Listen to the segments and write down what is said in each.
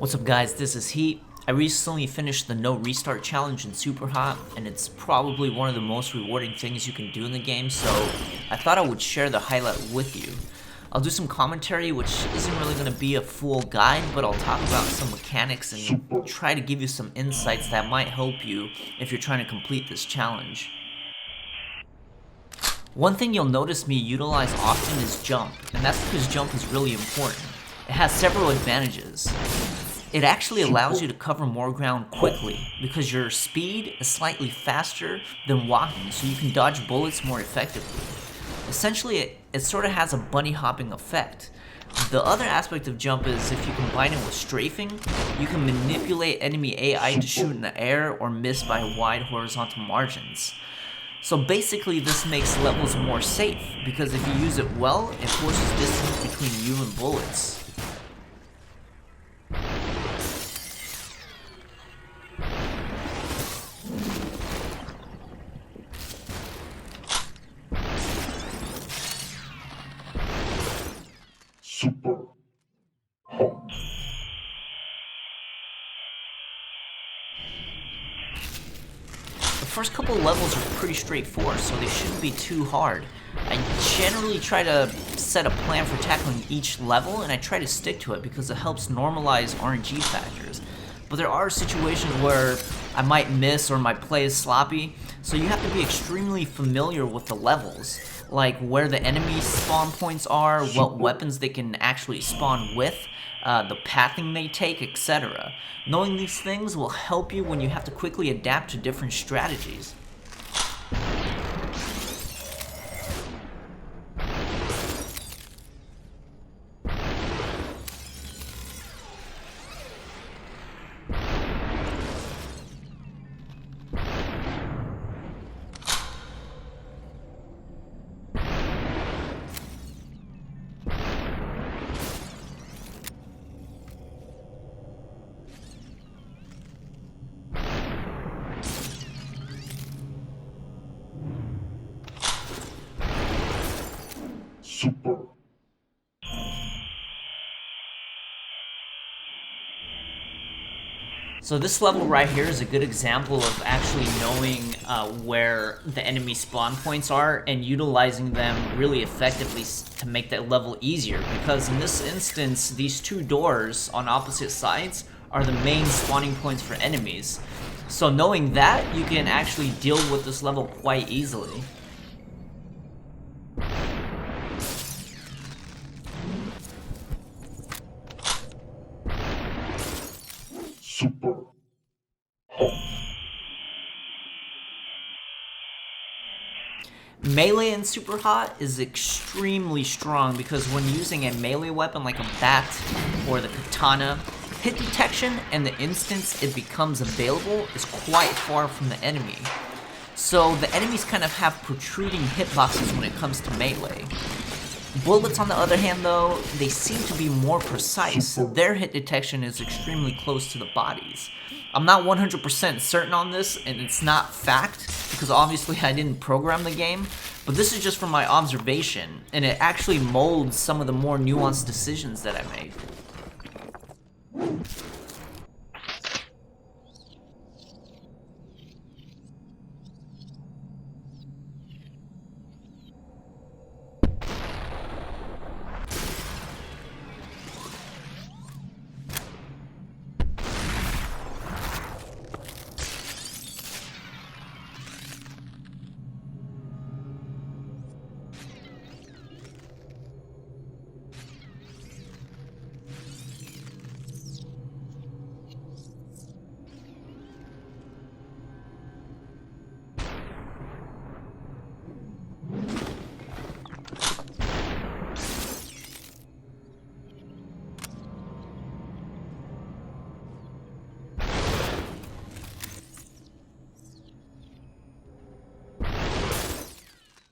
What's up guys, this is Heat. I recently finished the no restart challenge in Superhot, and it's probably one of the most rewarding things you can do in the game, so I thought I would share the highlight with you. I'll do some commentary, which isn't really going to be a full guide, but I'll talk about some mechanics and try to give you some insights that might help you if you're trying to complete this challenge. One thing you'll notice me utilize often is jump, and that's because jump is really important. It has several advantages. It actually allows you to cover more ground quickly because your speed is slightly faster than walking, so you can dodge bullets more effectively. Essentially, it sort of has a bunny hopping effect. The other aspect of jump is if you combine it with strafing, you can manipulate enemy AI to shoot in the air or miss by wide horizontal margins. So basically this makes levels more safe because if you use it well, it forces distance between you and bullets. Superhot. The first couple levels are pretty straightforward, so they shouldn't be too hard. I generally try to set a plan for tackling each level, and I try to stick to it because it helps normalize RNG factors. But there are situations where I might miss or my play is sloppy, so you have to be extremely familiar with the levels, like where the enemy spawn points are, what weapons they can actually spawn with, the pathing they take, etc. Knowing these things will help you when you have to quickly adapt to different strategies. Superhot. So this level right here is a good example of actually knowing where the enemy spawn points are and utilizing them really effectively to make that level easier, because in this instance these two doors on opposite sides are the main spawning points for enemies. So knowing that, you can actually deal with this level quite easily. Superhot. Melee in Superhot is extremely strong because when using a melee weapon like a bat or the katana, hit detection and the instance it becomes available is quite far from the enemy. So the enemies kind of have protruding hitboxes when it comes to melee. Bullets, on the other hand, though, they seem to be more precise. Their hit detection is extremely close to the bodies. I'm not 100% certain on this, and it's not fact, because obviously I didn't program the game, but this is just from my observation, and it actually molds some of the more nuanced decisions that I made.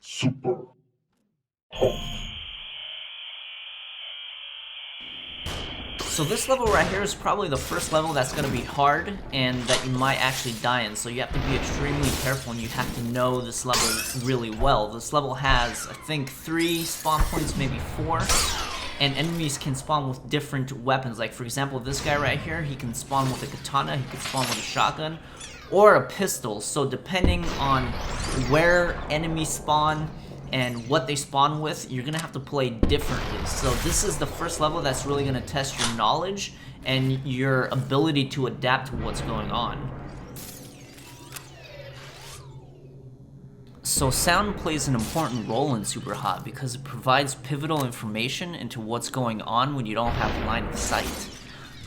Superhot. So this level right here is probably the first level that's going to be hard and that you might actually die in, so you have to be extremely careful and you have to know this level really well. This level has, I think, 3 spawn points, maybe 4. and enemies can spawn with different weapons. Like for example, this guy right here, he can spawn with a katana, he can spawn with a shotgun, or a pistol. So depending on where enemies spawn and what they spawn with, you're gonna have to play differently. So this is the first level that's really gonna test your knowledge and your ability to adapt to what's going on. So sound plays an important role in Superhot because it provides pivotal information into what's going on when you don't have line of sight.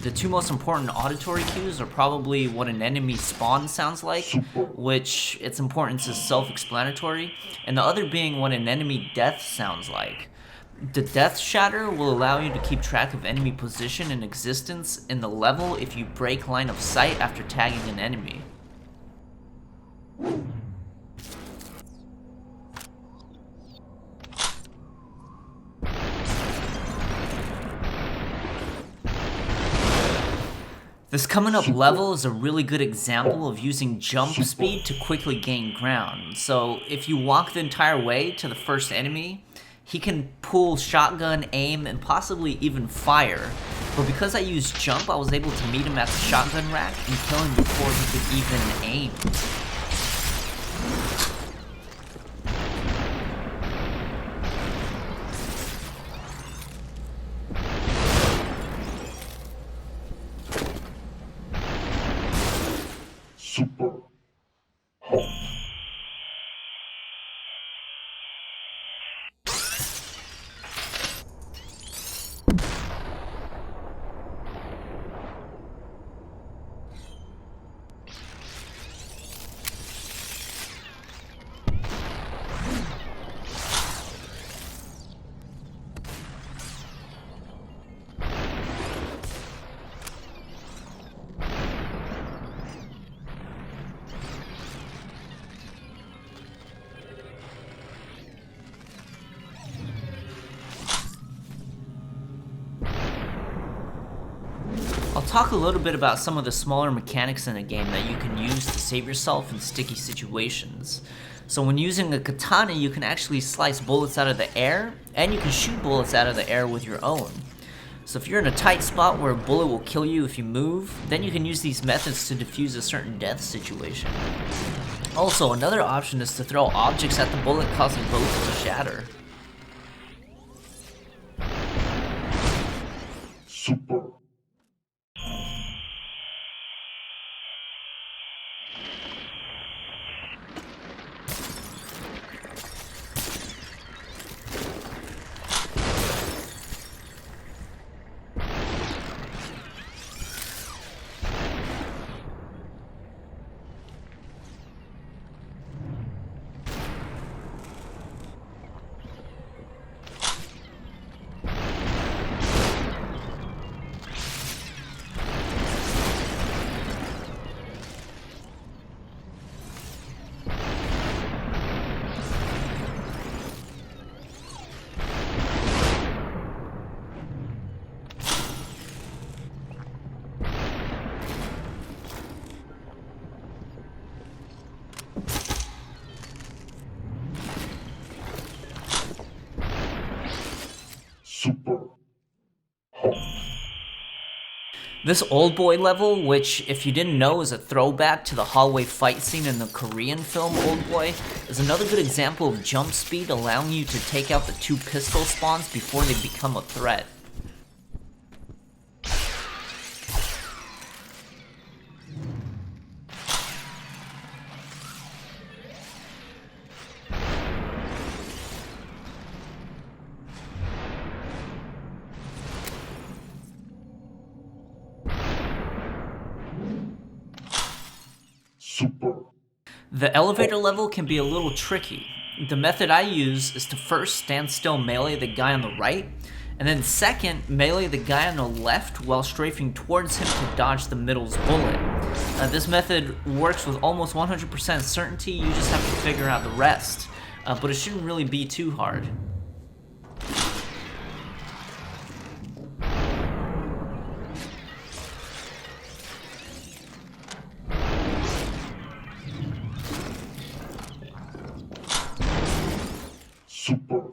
The two most important auditory cues are probably what an enemy spawn sounds like, which its importance is self-explanatory, and the other being what an enemy death sounds like. The death shatter will allow you to keep track of enemy position and existence in the level if you break line of sight after tagging an enemy. This coming up level is a really good example of using jump speed to quickly gain ground. So if you walk the entire way to the first enemy, he can pull shotgun, aim, and possibly even fire. But because I used jump, I was able to meet him at the shotgun rack and kill him before he could even aim. Superhot. I'll talk a little bit about some of the smaller mechanics in the game that you can use to save yourself in sticky situations. So when using a katana, you can actually slice bullets out of the air, and you can shoot bullets out of the air with your own. So if you're in a tight spot where a bullet will kill you if you move, then you can use these methods to defuse a certain death situation. Also, another option is to throw objects at the bullet, causing both to shatter. Super. Superhot. This old boy level, which if you didn't know is a throwback to the hallway fight scene in the Korean film Old Boy, is another good example of jump speed allowing you to take out the two pistol spawns before they become a threat. Super. The elevator level can be a little tricky. The method I use is to first stand still melee the guy on the right, and then second melee the guy on the left while strafing towards him to dodge the middle's bullet. This method works with almost 100% certainty, you just have to figure out the rest, but it shouldn't really be too hard. Super.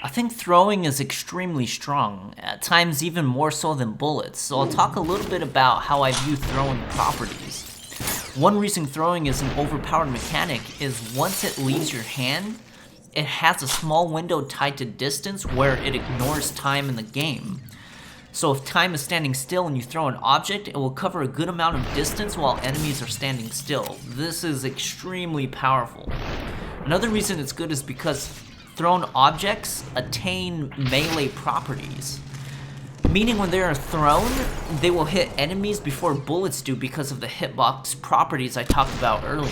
I think throwing is extremely strong, at times even more so than bullets, so I'll talk a little bit about how I view throwing properties. One reason throwing is an overpowered mechanic is once it leaves your hand, it has a small window tied to distance where it ignores time in the game. So if time is standing still and you throw an object, it will cover a good amount of distance while enemies are standing still. This is extremely powerful. Another reason it's good is because thrown objects attain melee properties. Meaning when they are thrown, they will hit enemies before bullets do because of the hitbox properties I talked about earlier.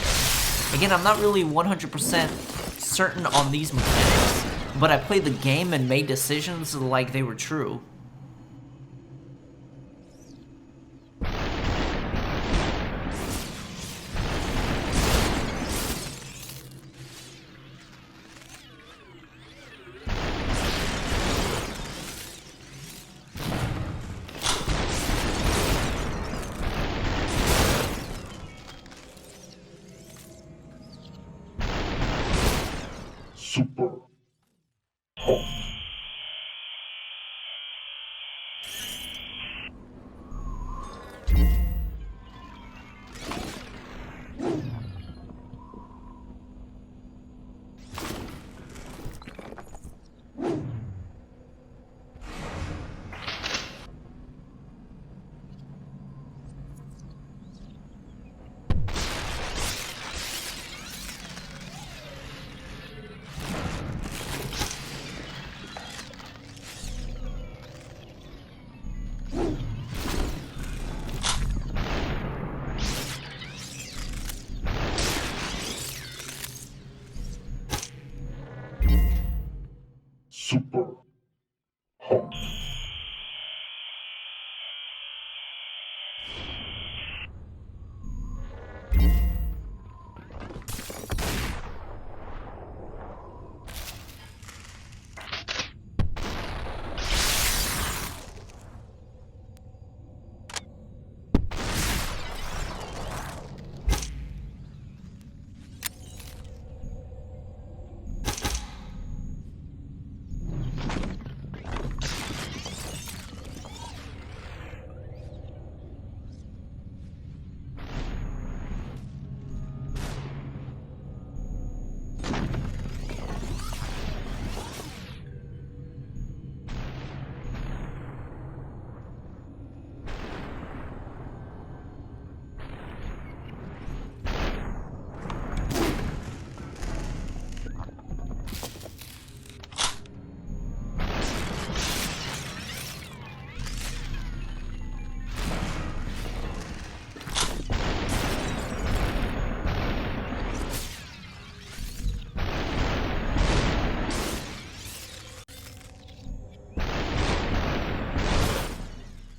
Again, I'm not really 100% certain on these mechanics, but I played the game and made decisions like they were true. Superhot. Superhot.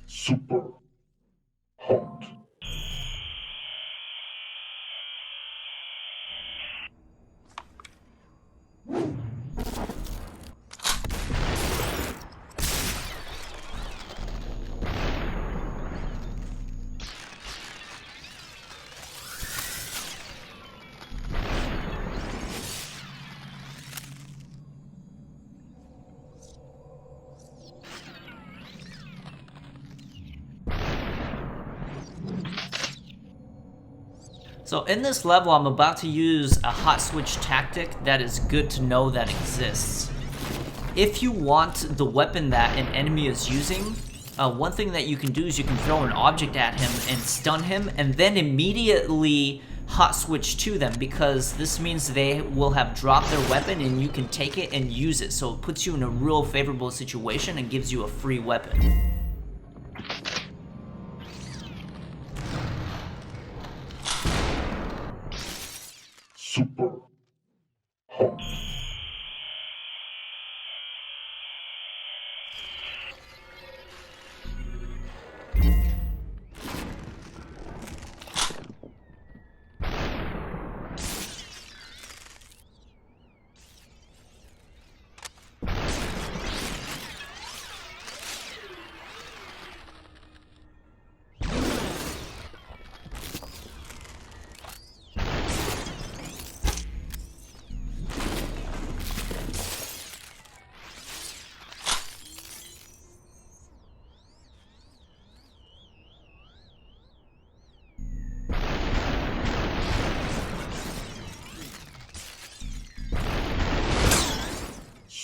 Superhot. So in this level, I'm about to use a hot switch tactic that is good to know that exists. If you want the weapon that an enemy is using, one thing that you can do is you can throw an object at him and stun him, and then immediately hot switch to them, because this means they will have dropped their weapon and you can take it and use it. So it puts you in a real favorable situation and gives you a free weapon. Superhot.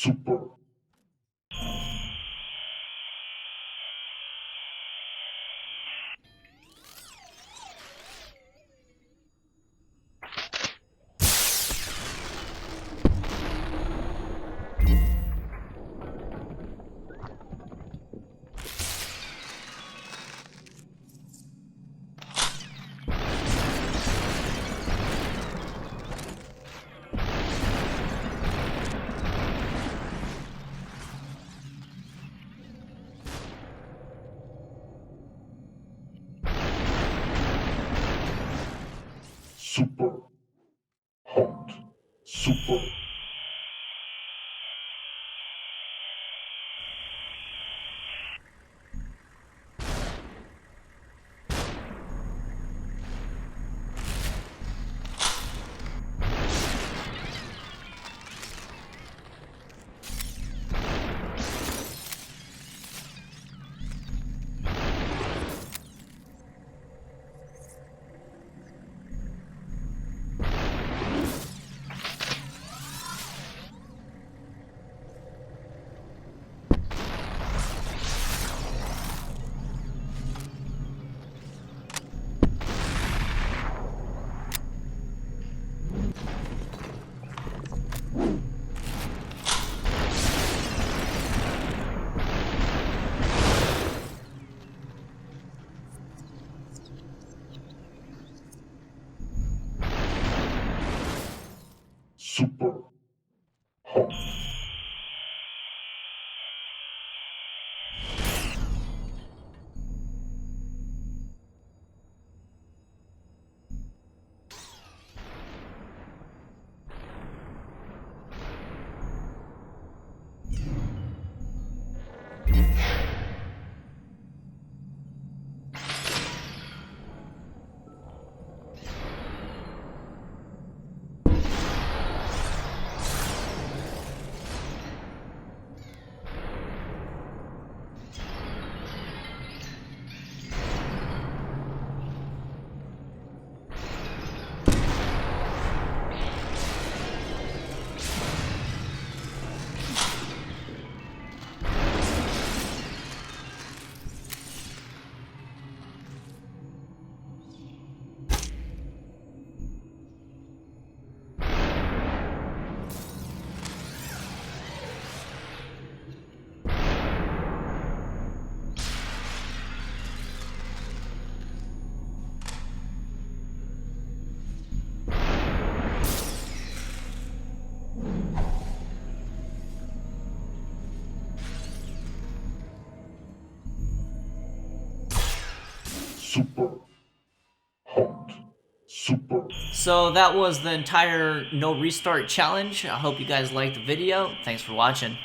super, super, hot, super, super, hot. Super, hot, super. So that was the entire no restart challenge. I hope you guys liked the video. Thanks for watching.